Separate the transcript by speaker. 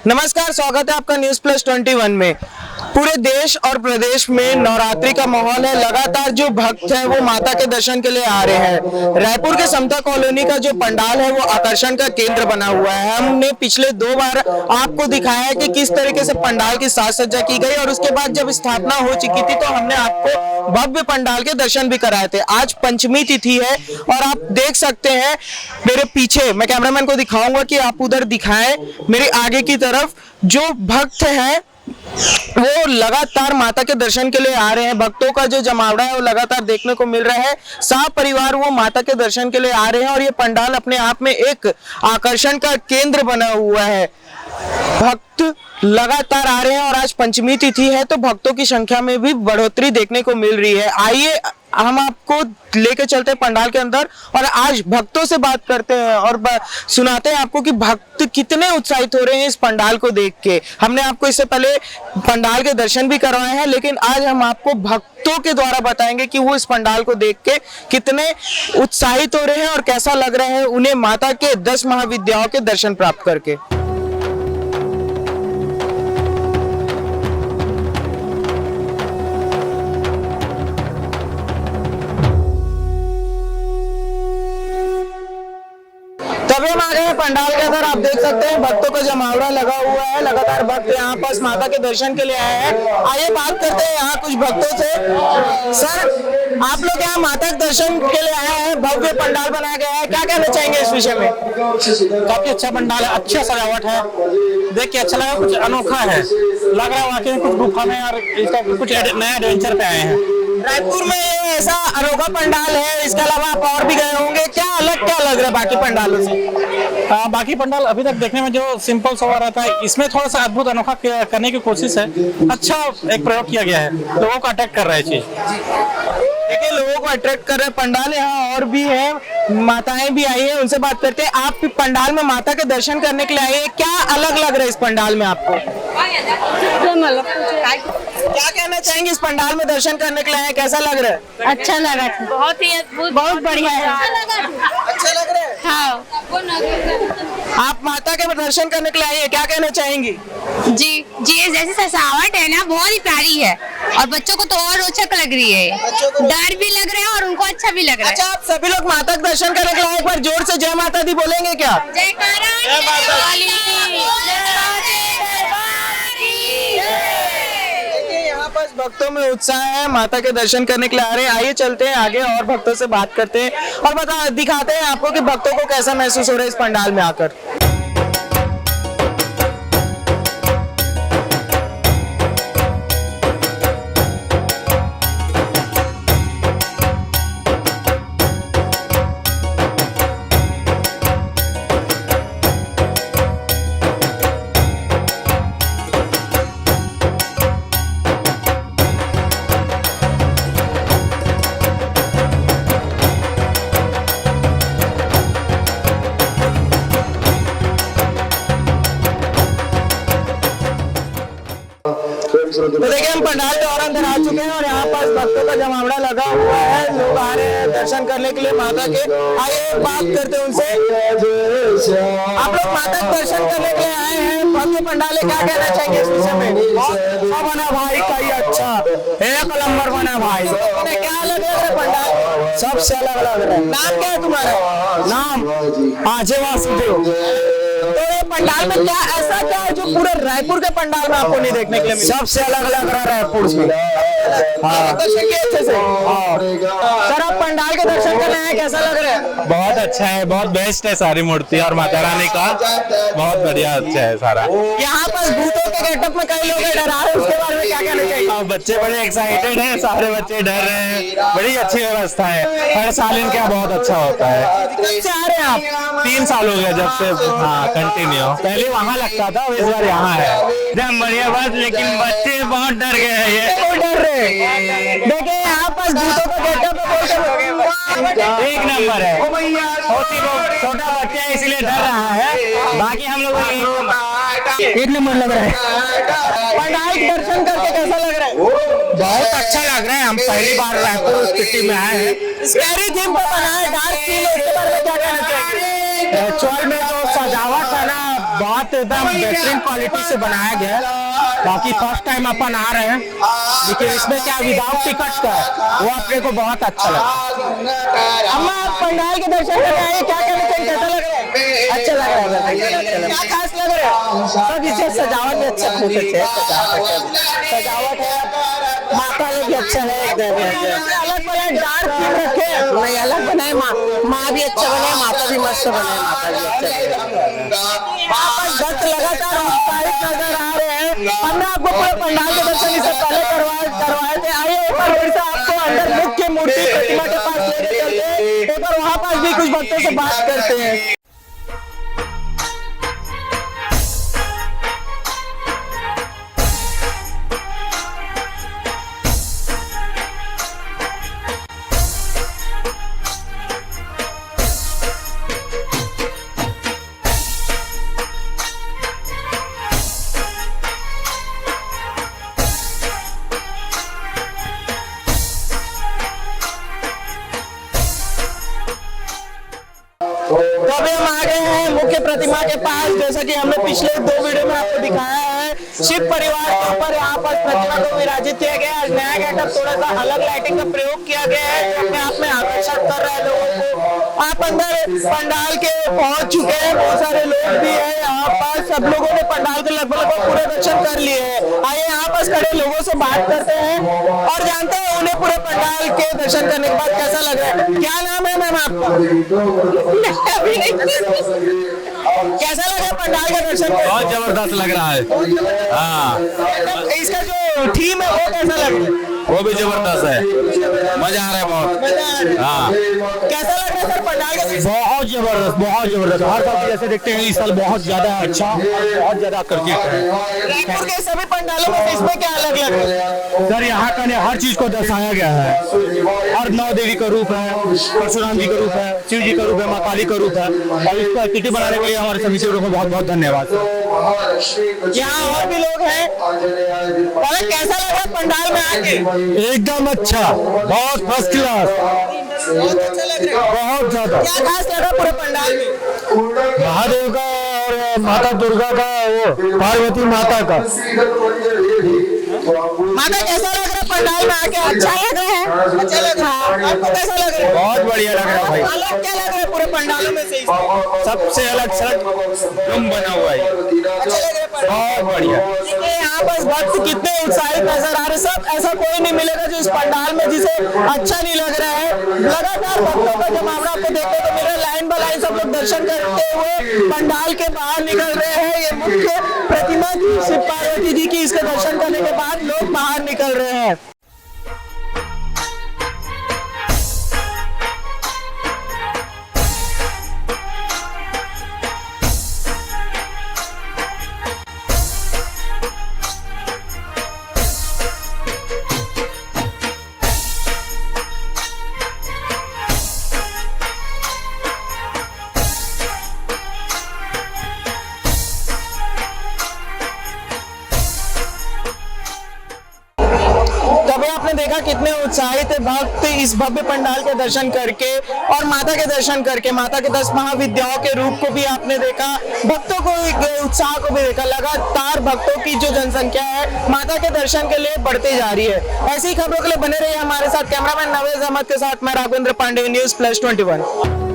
Speaker 1: नमस्कार, स्वागत है आपका न्यूज प्लस 21 में। पूरे देश और प्रदेश में नवरात्रि का माहौल है। लगातार जो भक्त हैं वो माता के दर्शन के लिए आ रहे हैं। रायपुर के समता कॉलोनी का जो पंडाल है वो आकर्षण का केंद्र बना हुआ है। हमने पिछले 2 बार आपको दिखाया है कि किस तरीके से पंडाल की साज सज्जा की गई और उसके बाद जब स्थापना हो चुकी थी तो हमने आपको भव्य पंडाल के दर्शन भी कराए थे। आज पंचमी तिथि है और आप देख सकते हैं मेरे पीछे, मैं कैमरामैन को दिखाऊंगा कि आप उधर दिखाएं मेरे आगे की तरफ, जो भक्त हैं वो लगातार माता के दर्शन के लिए आ रहे हैं। भक्तों का जो जमावड़ा है वो लगातार देखने को मिल रहा है। परिवार वो माता के दर्शन के लिए आ रहे हैं और ये पंडाल अपने आप में एक आकर्षण का केंद्र बना हुआ है। भक्त लगातार आ रहे हैं और आज पंचमी तिथि है तो भक्तों की संख्या में भी बढ़ोतरी देखने को मिल रही है। आइए हम आपको लेके चलते हैं पंडाल के अंदर और आज भक्तों से बात करते हैं और सुनाते हैं आपको कि भक्त कितने उत्साहित हो रहे हैं इस पंडाल को देख के। हमने आपको इससे पहले पंडाल के दर्शन भी करवाए हैं, लेकिन आज हम आपको भक्तों के द्वारा बताएंगे कि वो इस पंडाल को देख के कितने उत्साहित हो रहे हैं और कैसा लग रहा है उन्हें माता के 10 महाविद्याओं के दर्शन प्राप्त करके। तभी हम आ गए हैं पंडाल के अंदर। आप देख सकते हैं भक्तों का जमावड़ा लगा हुआ है। लगातार भक्त यहाँ पास माता के दर्शन के लिए आए हैं। आइए बात करते हैं यहाँ कुछ भक्तों से। सर, आप लोग यहाँ माता के दर्शन के लिए आए हैं, भव्य पंडाल बनाया गया है, क्या कहना चाहेंगे इस विषय में?
Speaker 2: काफी अच्छा पंडाल है, अच्छा सजावट है, देख के अच्छा लगा, कुछ अनोखा है, लग रहा है वाकई में कुछ गुफा में और इसका कुछ नया एडवेंचर पे आए हैं।
Speaker 1: रायपुर में ऐसा अनोखा पंडाल है, इसके अलावा आप और भी गए होंगे, क्या लग रहा है बाकी पंडालों से?
Speaker 2: बाकी पंडाल अभी तक देखने में जो सिंपल सा रहता है, इसमें थोड़ा सा अद्भुत अनोखा करने की कोशिश है। अच्छा एक प्रयोग किया गया है, लोगों को अट्रैक्ट कर रहा है चीज।
Speaker 1: देखिए, लोगों को अट्रैक्ट कर रहे पंडाल यहाँ और भी है, माताएं भी आई है, उनसे बात करते हैं। आप पंडाल में माता के दर्शन करने के लिए आई है, क्या अलग लग रहा है इस पंडाल में आपको? क्या कहना चाहेंगे इस पंडाल में दर्शन करने के लिए आए, कैसा लग रहा है?
Speaker 3: अच्छा लगा था, बहुत ही अद्भुत, बहुत बढ़िया है।
Speaker 1: अच्छा लग रहा है?
Speaker 3: हाँ।
Speaker 1: आप माता के दर्शन करने के लिए आई है, क्या कहना चाहेंगी?
Speaker 3: जी जी, जैसी सजावट है ना बहुत ही प्यारी है और बच्चों को तो और रोचक लग रही है, डर भी लग रहा है और उनको अच्छा भी लग रहा है।
Speaker 1: अच्छा, आप सभी लोग माता के दर्शन करने के लिए एक बार जोर से जय माता दी बोलेंगे क्या? यहाँ पर भक्तों में उत्साह है, माता के दर्शन करने के लिए आ रहे हैं। आइए चलते हैं आगे और भक्तों से बात करते हैं और दिखाते हैं आपको कि भक्तों को कैसा महसूस हो रहा है इस पंडाल में आकर। तो देखिए, हम पंडाल के और अंदर आ चुके हैं और यहाँ पास भक्तों का जमावड़ा लगा हुआ है। लोग आ रहे हैं दर्शन करने के लिए माता के। आइए बात करते हैं उनसे। आप लोग माता के दर्शन करने के लिए आए हैं, भव्य पंडाल है, क्या कहना चाहेंगे इस विषय में? अच्छा बना भाई, का ही अच्छा, एक नंबर बना भाई। क्या लग रहा है पंडाल? सबसे अलग लग रहा है। नाम क्या है तुम्हारा? नाम आजे वासुदेव। तो ये पंडाल में क्या ऐसा क्या है जो पूरे रायपुर के पंडाल में आपको नहीं देखने के लिए मिला? सबसे अलग लग रहा है रायपुर से। दर्शन किए अच्छे से? सर, आप पंडाल के दर्शन करने आए, कैसा लग रहा है?
Speaker 4: बहुत अच्छा है, बहुत बेस्ट है सारी मूर्ति और माता रानी का बहुत बढ़िया अच्छा है सारा।
Speaker 1: यहाँ पर भूतों के गेटअप में कई लोग डरा रहे हैं, उसके बारे में क्या कहना चाहिए?
Speaker 4: बच्चे बड़े एक्साइटेड हैं, सारे बच्चे डर रहे हैं, बड़ी अच्छी व्यवस्था है, हर साल इनका बहुत अच्छा होता है।
Speaker 1: कब से आ रहे हैं आप?
Speaker 4: 3 साल हो गया जब से, हाँ कंटिन्यू। पहले वहाँ लगता था, इस बार यहाँ है। एकदम बढ़िया बात, लेकिन बच्चे बहुत डर गए हैं, ये
Speaker 1: डर रहे। देखिए, यहाँ पर भूतों का गेटअप
Speaker 4: एक नंबर है, छोटा बच्चा है इसलिए डर रहा है, बाकी हम लोग
Speaker 1: एक नंबर लग रहा है। पंडाल दर्शन करके कैसा लग रहा है?
Speaker 4: बहुत अच्छा लग रहा है। हम पहली बार रायपुर सिटी में आए हैं।
Speaker 1: स्कैरी थीम पर बना है, डार्क थीम है, इसके बारे में क्या कहना चाहिए?
Speaker 4: एक्चुअल में जो सजावट है ना
Speaker 2: बहुत एकदम बेहतरीन क्वालिटी से बनाया गया है। बाकी फर्स्ट टाइम अपन आ रहे हैं, लेकिन इसमें क्या विदाउट टिकट का है, वो अपने को बहुत अच्छा लगा।
Speaker 1: अम्मा आप पंडाल के दर्शन करने आए, क्या कहना चाहिए, कैसा लग रहा है?
Speaker 2: अच्छा लग रहा है,
Speaker 1: क्या खास लग रहा है?
Speaker 2: सब इसे सजावट भी अच्छा बहुत अच्छे सजावट है, माता लोग भी अच्छा है एकदम।
Speaker 1: अलग अलग डार्क थीम रखे हैं।
Speaker 2: नहीं अलग बनाए, माँ भी अच्छा बने, माता भी मस्त बने, माता भी अच्छा
Speaker 1: आप भक्त लगातार उत्साहित नजर आ रहे हैं। हमने आपको पूरे पंडाल के दर्शन इससे पहले करवाए थे। आइए एक बार फिर से आपको अंदर मुख्य मूर्ति प्रतिमा के पास लेके चलते हैं, एक बार वहाँ पास भी कुछ भक्तों से बात करते हैं। तो अभी हम आ गए हैं मुख्य प्रतिमा के पास। जैसा कि हमने पिछले 2 वीडियो में आपको दिखाया है, शिव परिवार के ऊपर यहाँ पर प्रतिमा को विराजित किया गया है। नया गेटअप, थोड़ा सा अलग लाइटिंग का प्रयोग किया गया है, जो अपने आप में आकर्षित कर रहा है लोगों को। आप अंदर पंडाल के पहुंच चुके हैं, बहुत सारे लोग भी हैं यहाँ पर। सब लोगों ने पंडाल के लगभग पूरे दर्शन कर लिए हैं। आइए यहाँ पर खड़े लोगों से बात करते हैं और जानते हैं उन्हें पूरे पंडाल के दर्शन करने के बाद कैसा लग रहा है। क्या नाम है मैम आपका? कैसा लगा पंडाल का दर्शन?
Speaker 4: बहुत जबरदस्त लग रहा है। हाँ,
Speaker 1: इसका जो थीम है वो कैसा लग रहा है?
Speaker 4: वो भी जबरदस्त है, मजा आ रहा है बहुत। हाँ,
Speaker 1: कैसा लग रहा है सर पंडाल का?
Speaker 2: बहुत जबरदस्त, बहुत जबरदस्त। हर साल जैसे देखते हैं इस साल बहुत ज्यादा अच्छा, बहुत ज्यादा आकर्षित है।
Speaker 1: रायपुर के सभी पंडालों में इसमें क्या अलग लग रहा है?
Speaker 2: सर यहाँ का हर चीज को दर्शाया गया है। और 9 देवी का रूप है, परशुराम जी का रूप है, शिव जी का रूप है, माँ काली का रूप है। और इसको एक्टिविटी बनाने के लिए हमारे सभी लोगों को बहुत बहुत धन्यवाद।
Speaker 1: यहाँ और भी लोग हैं। पहले कैसा लगा पंडाल में आके?
Speaker 2: एकदम अच्छा, बहुत फर्स्ट क्लास,
Speaker 1: बहुत अच्छा लग रहा है।
Speaker 2: बहुत ज्यादा।
Speaker 1: क्या खास लगा पूरे पंडाल में?
Speaker 2: महादेव का और माता दुर्गा का, वो पार्वती माता का।
Speaker 1: माता कैसा लग रहा है पंडाल में आके? अच्छा लग रहा है। अच्छा लग रहा है। आपको कैसा लग रहा है?
Speaker 2: बहुत बढ़िया लग रहा है भाई।
Speaker 1: अलग क्या लग रहा है पूरे पंडालों में से?
Speaker 2: सबसे अलग रूम बना हुआ है,
Speaker 1: अच्छा लग रहा है पंडाल?
Speaker 2: बहुत बढ़िया।
Speaker 1: यहाँ पर भक्त कितने उत्साहित नजर आ रहे हैं। सब ऐसा कोई नहीं मिलेगा जो इस पंडाल में जिसे अच्छा नहीं लग रहा है। लगातार भक्तों का जमावड़ा आपको देखने को मिल रहा है। लाइन बाय लाइन सब लोग दर्शन करते हुए पंडाल के बाहर निकल रहे हैं। ये मुख्य प्रतिमा की शिव पार्वती जी की, इसके दर्शन करने के बाद लोग बाहर निकल रहे हैं। तभी आपने देखा कितने उत्साहित है भक्त इस भव्य पंडाल के दर्शन करके और माता के दर्शन करके। माता के 10 महाविद्याओं के रूप को भी आपने देखा, भक्तों को उत्साह को भी देखा। लगातार भक्तों की जो जनसंख्या है माता के दर्शन के लिए बढ़ती जा रही है। ऐसी खबरों के लिए बने रहिए हमारे साथ। कैमरामैन नवेज अहमद के साथ मैं राघवेंद्र पांडे, न्यूज़ प्लस 21।